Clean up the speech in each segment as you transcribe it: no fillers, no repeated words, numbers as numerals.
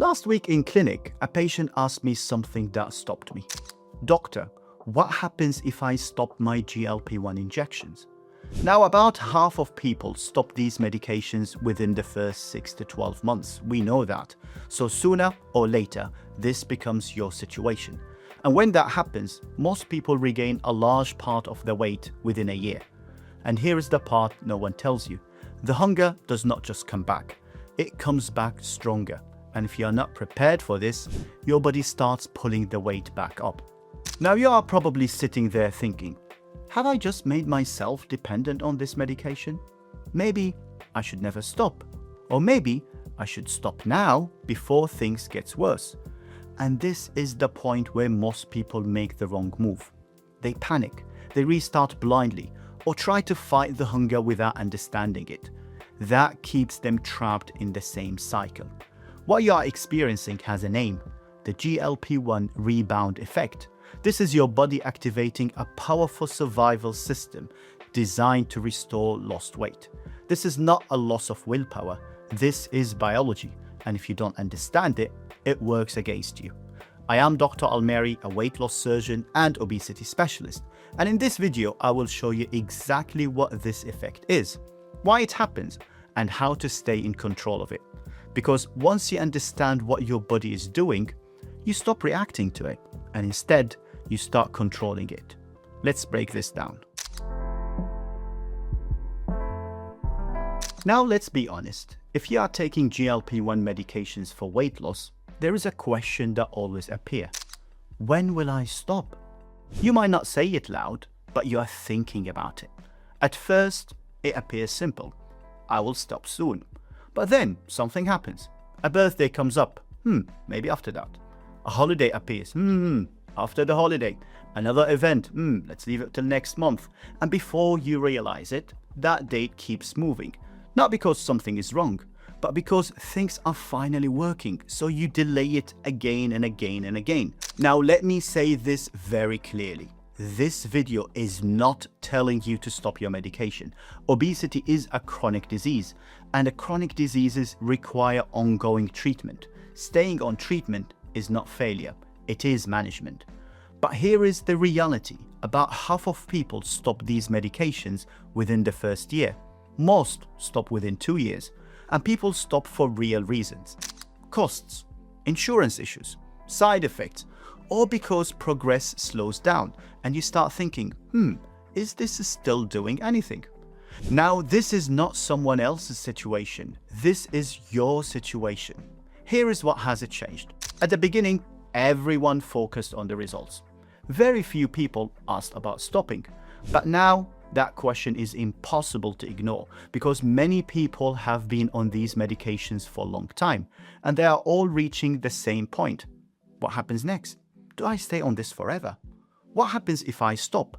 Last week in clinic, a patient asked me something that stopped me. Doctor, what happens if I stop my GLP-1 injections? Now, about half of people stop these medications within the first 6 to 12 months. We know that. So sooner or later, this becomes your situation. And when that happens, most people regain a large part of their weight within a year. And here is the part no one tells you. The hunger does not just come back. It comes back stronger. And if you are not prepared for this, your body starts pulling the weight back up. Now you are probably sitting there thinking, have I just made myself dependent on this medication? Maybe I should never stop. Or maybe I should stop now before things get worse. And this is the point where most people make the wrong move. They panic, they restart blindly, or try to fight the hunger without understanding it. That keeps them trapped in the same cycle. What you are experiencing has a name, the GLP-1 Rebound Effect. This is your body activating a powerful survival system designed to restore lost weight. This is not a loss of willpower. This is biology. And if you don't understand it, it works against you. I am Dr. Almerie, a weight loss surgeon and obesity specialist. And in this video, I will show you exactly what this effect is, why it happens, and how to stay in control of it. Because once you understand what your body is doing, you stop reacting to it, and instead, you start controlling it. Let's break this down. Now let's be honest. If you are taking GLP-1 medications for weight loss, there is a question that always appears. When will I stop? You might not say it loud, but you are thinking about it. At first, it appears simple. I will stop soon. But then something happens. A birthday comes up. Maybe after that. A holiday appears. After the holiday. Another event. Let's leave it till next month. And before you realize it, that date keeps moving. Not because something is wrong, but because things are finally working. So you delay it again and again and again. Now let me say this very clearly. This video is not telling you to stop your medication. Obesity is a chronic disease, and chronic diseases require ongoing treatment. Staying on treatment is not failure, it is management. But here is the reality. About half of people stop these medications within the first year. Most stop within 2 years, and people stop for real reasons. Costs, insurance issues, side effects, or because progress slows down and you start thinking, is this still doing anything? Now, this is not someone else's situation. This is your situation. Here is what has changed. At the beginning, everyone focused on the results. Very few people asked about stopping. But now, that question is impossible to ignore because many people have been on these medications for a long time and they are all reaching the same point. What happens next? Do I stay on this forever? What happens if I stop?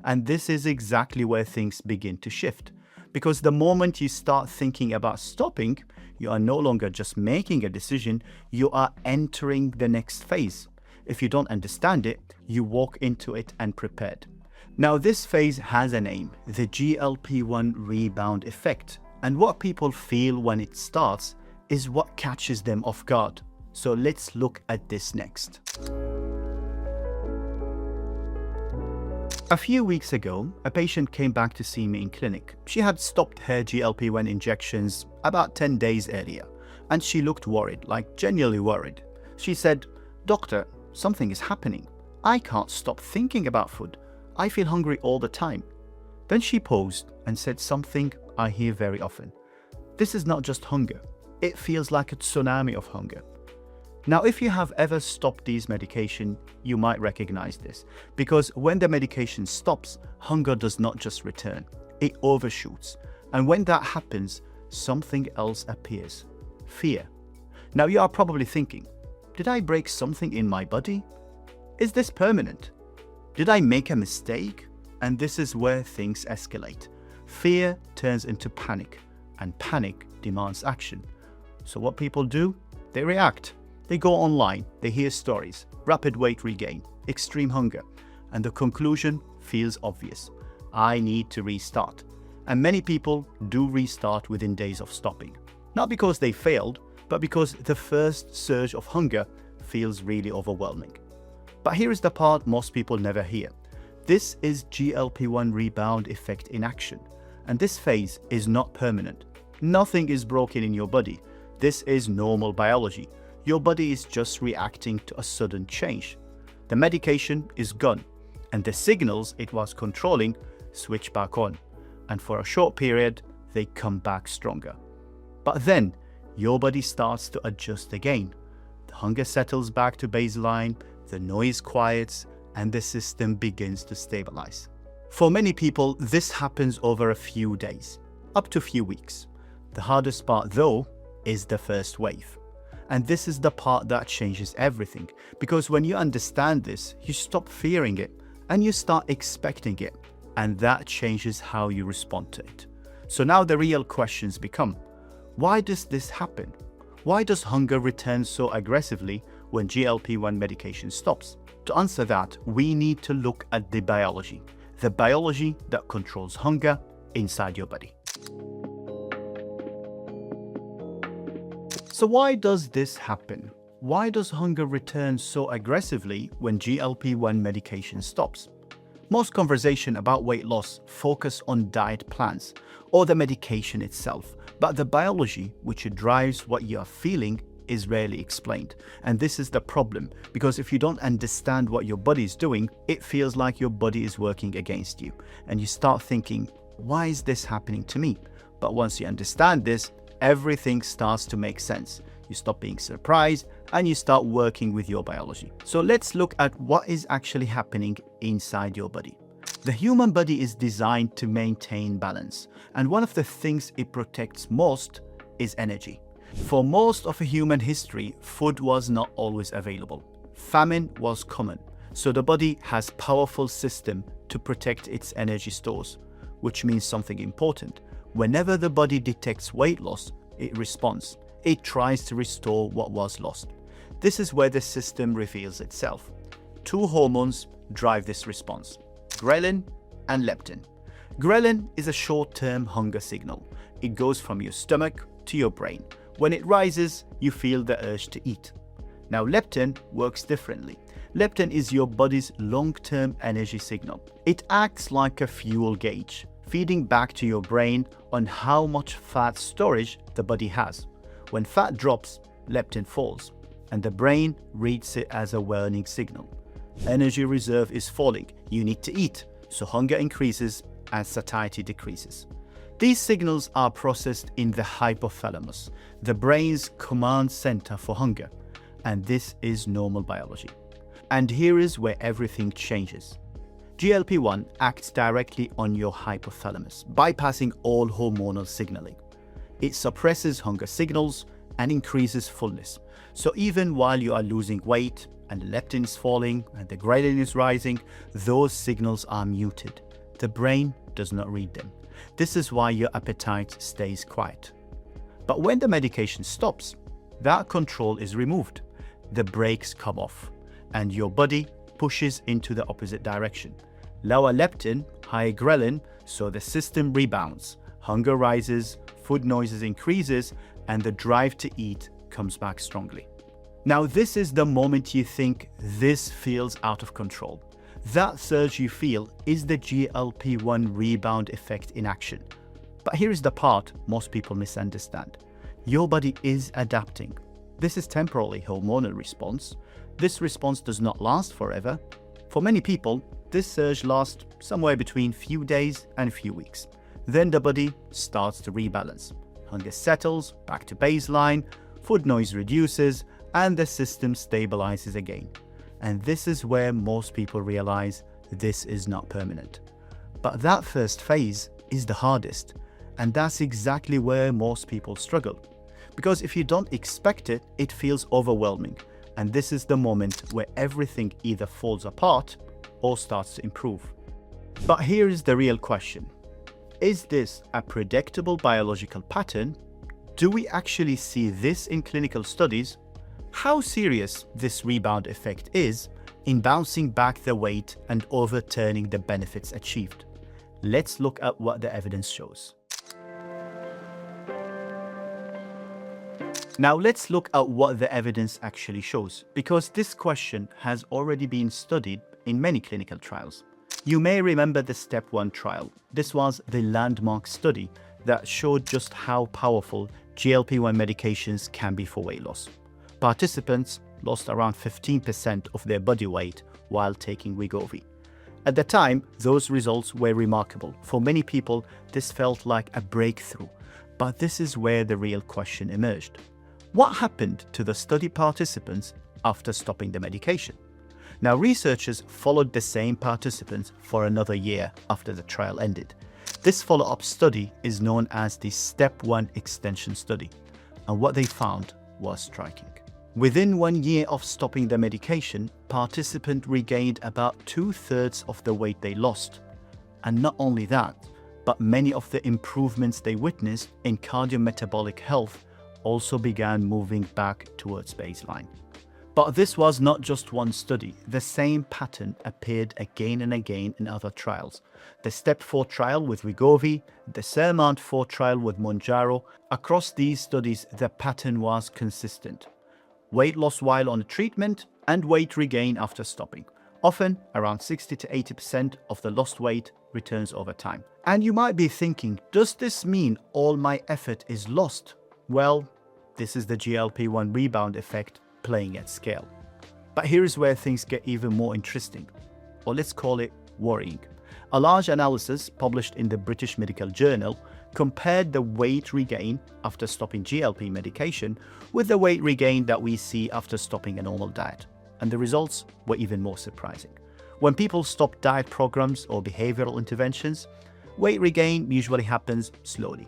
And this is exactly where things begin to shift. Because the moment you start thinking about stopping, you are no longer just making a decision, you are entering the next phase. If you don't understand it, you walk into it unprepared. Now this phase has a name, the GLP-1 Rebound Effect. And what people feel when it starts is what catches them off guard. So let's look at this next. A few weeks ago, a patient came back to see me in clinic. She had stopped her GLP-1 injections about 10 days earlier, and she looked worried, like genuinely worried. She said, "Doctor, something is happening. I can't stop thinking about food. I feel hungry all the time." Then she paused and said something I hear very often. "This is not just hunger. It feels like a tsunami of hunger." Now, if you have ever stopped these medications, you might recognize this, because when the medication stops, hunger does not just return, it overshoots. And when that happens, something else appears, fear. Now, you are probably thinking, did I break something in my body? Is this permanent? Did I make a mistake? And this is where things escalate. Fear turns into panic, and panic demands action. So what people do? They react. They go online, they hear stories, rapid weight regain, extreme hunger, and the conclusion feels obvious. I need to restart. And many people do restart within days of stopping. Not because they failed, but because the first surge of hunger feels really overwhelming. But here is the part most people never hear. This is GLP-1 Rebound Effect in action, and this phase is not permanent. Nothing is broken in your body. This is normal biology. Your body is just reacting to a sudden change. The medication is gone, and the signals it was controlling switch back on, and for a short period, they come back stronger. But then, your body starts to adjust again. The hunger settles back to baseline, the noise quiets, and the system begins to stabilize. For many people, this happens over a few days, up to a few weeks. The hardest part, though, is the first wave. And this is the part that changes everything, because when you understand this, you stop fearing it and you start expecting it, and that changes how you respond to it. So now the real questions become, why does this happen? Why does hunger return so aggressively when GLP-1 medication stops? To answer that, we need to look at the biology that controls hunger inside your body. So why does this happen? Why does hunger return so aggressively when GLP-1 medication stops? Most conversation about weight loss focus on diet plans or the medication itself, but the biology which drives what you are feeling is rarely explained. And this is the problem, because if you don't understand what your body is doing, it feels like your body is working against you. And you start thinking, why is this happening to me? But once you understand this, everything starts to make sense. You stop being surprised and you start working with your biology. So let's look at what is actually happening inside your body. The human body is designed to maintain balance, and one of the things it protects most is energy. For most of human history, food was not always available. Famine was common, so the body has a powerful system to protect its energy stores, which means something important. Whenever the body detects weight loss, it responds. It tries to restore what was lost. This is where the system reveals itself. Two hormones drive this response: ghrelin and leptin. Ghrelin is a short-term hunger signal. It goes from your stomach to your brain. When it rises, you feel the urge to eat. Now, leptin works differently. Leptin is your body's long-term energy signal. It acts like a fuel gauge, feeding back to your brain on how much fat storage the body has. When fat drops, leptin falls, and the brain reads it as a warning signal. Energy reserve is falling. You need to eat, so hunger increases and satiety decreases. These signals are processed in the hypothalamus, the brain's command center for hunger, and this is normal biology. And here is where everything changes. GLP-1 acts directly on your hypothalamus, bypassing all hormonal signaling. It suppresses hunger signals and increases fullness. So even while you are losing weight and leptin is falling and the ghrelin is rising, those signals are muted. The brain does not read them. This is why your appetite stays quiet. But when the medication stops, that control is removed. The brakes come off, and your body pushes into the opposite direction. Lower leptin, higher ghrelin, so the system rebounds. Hunger rises, food noises increases, and the drive to eat comes back strongly. Now, this is the moment you think this feels out of control. That surge you feel is the GLP-1 rebound effect in action. But here is the part most people misunderstand. Your body is adapting. This is temporarily hormonal response. This response does not last forever. For many people, this surge lasts somewhere between few days and few weeks. Then the body starts to rebalance. Hunger settles back to baseline, food noise reduces, and the system stabilizes again. And this is where most people realize this is not permanent. But that first phase is the hardest, and that's exactly where most people struggle. Because if you don't expect it, it feels overwhelming, and this is the moment where everything either falls apart or starts to improve. But here is the real question. Is this a predictable biological pattern? Do we actually see this in clinical studies? How serious this rebound effect is in bouncing back the weight and overturning the benefits achieved? Let's look at what the evidence shows. Now let's look at what the evidence actually shows, because this question has already been studied in many clinical trials. You may remember the Step 1 trial. This was the landmark study that showed just how powerful GLP-1 medications can be for weight loss. Participants lost around 15% of their body weight while taking Wegovy. At the time, those results were remarkable. For many people, this felt like a breakthrough. But this is where the real question emerged. What happened to the study participants after stopping the medication? Now, researchers followed the same participants for another year after the trial ended. This follow-up study is known as the Step 1 extension study, and what they found was striking. Within 1 year of stopping the medication, participants regained about 2/3 of the weight they lost. And not only that, but many of the improvements they witnessed in cardiometabolic health also began moving back towards baseline. But this was not just one study. The same pattern appeared again and again in other trials. The Step 4 trial with Wegovy, the Sermount 4 trial with Mounjaro. Across these studies, the pattern was consistent. Weight loss while on treatment and weight regain after stopping. Often, around 60 to 80% of the lost weight returns over time. And you might be thinking, does this mean all my effort is lost? Well, this is the GLP-1 Rebound Effect playing at scale. But here's where things get even more interesting, or let's call it worrying. A large analysis published in the British Medical Journal compared the weight regain after stopping GLP medication with the weight regain that we see after stopping a normal diet. And the results were even more surprising. When people stop diet programs or behavioral interventions, weight regain usually happens slowly.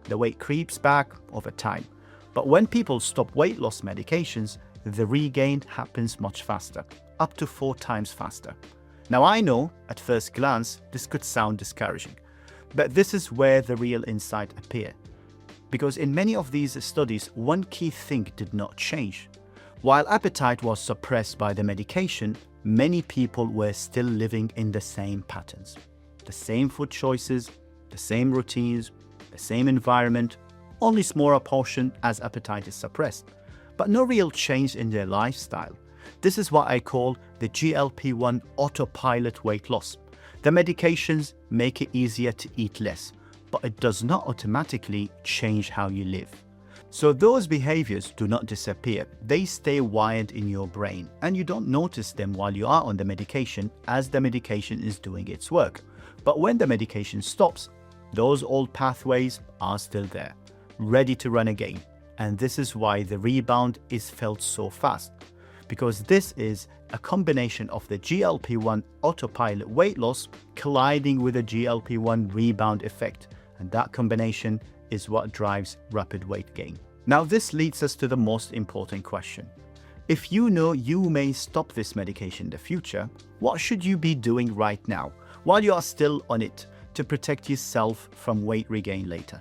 The weight creeps back over time. But when people stop weight loss medications, the regain happens much faster, up to 4 times faster. Now I know, at first glance, this could sound discouraging, but this is where the real insight appears. Because in many of these studies, one key thing did not change. While appetite was suppressed by the medication, many people were still living in the same patterns. The same food choices, the same routines, the same environment, only smaller portion as appetite is suppressed, but no real change in their lifestyle. This is what I call the GLP-1 autopilot weight loss. The medications make it easier to eat less, but it does not automatically change how you live. So those behaviors do not disappear. They stay wired in your brain, and you don't notice them while you are on the medication as the medication is doing its work. But when the medication stops, those old pathways are still there, ready to run again. And this is why the rebound is felt so fast, because this is a combination of the GLP-1 autopilot weight loss colliding with the GLP-1 rebound effect, and that combination is what drives rapid weight gain. Now this leads us to the most important question. If you know you may stop this medication in the future, what should you be doing right now, while you are still on it, to protect yourself from weight regain later?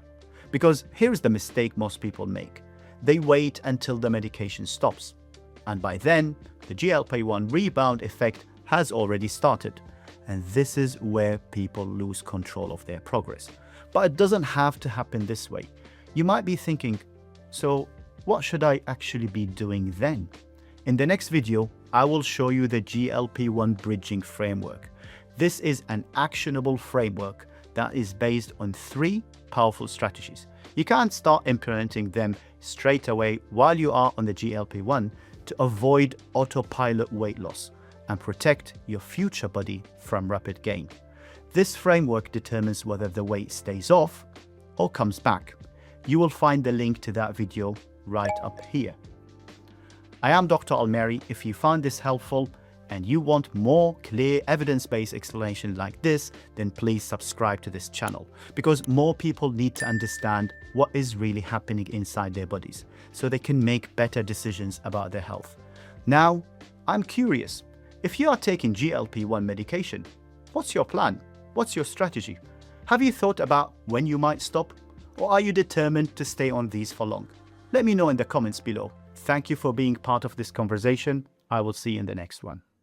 Because here's the mistake most people make. They wait until the medication stops. And by then, the GLP-1 rebound effect has already started. And this is where people lose control of their progress. But it doesn't have to happen this way. You might be thinking, so what should I actually be doing then? In the next video, I will show you the GLP-1 bridging framework. This is an actionable framework that is based on 3 powerful strategies. You can't start implementing them straight away while you are on the GLP-1 to avoid autopilot weight loss and protect your future body from rapid gain. This framework determines whether the weight stays off or comes back. You will find the link to that video right up here. I am Dr. Almerie. If you found this helpful and you want more clear evidence-based explanation like this, then please subscribe to this channel, because more people need to understand what is really happening inside their bodies so they can make better decisions about their health. Now, I'm curious, if you are taking GLP-1 medication, what's your plan? What's your strategy? Have you thought about when you might stop? Or are you determined to stay on these for long? Let me know in the comments below. Thank you for being part of this conversation. I will see you in the next one.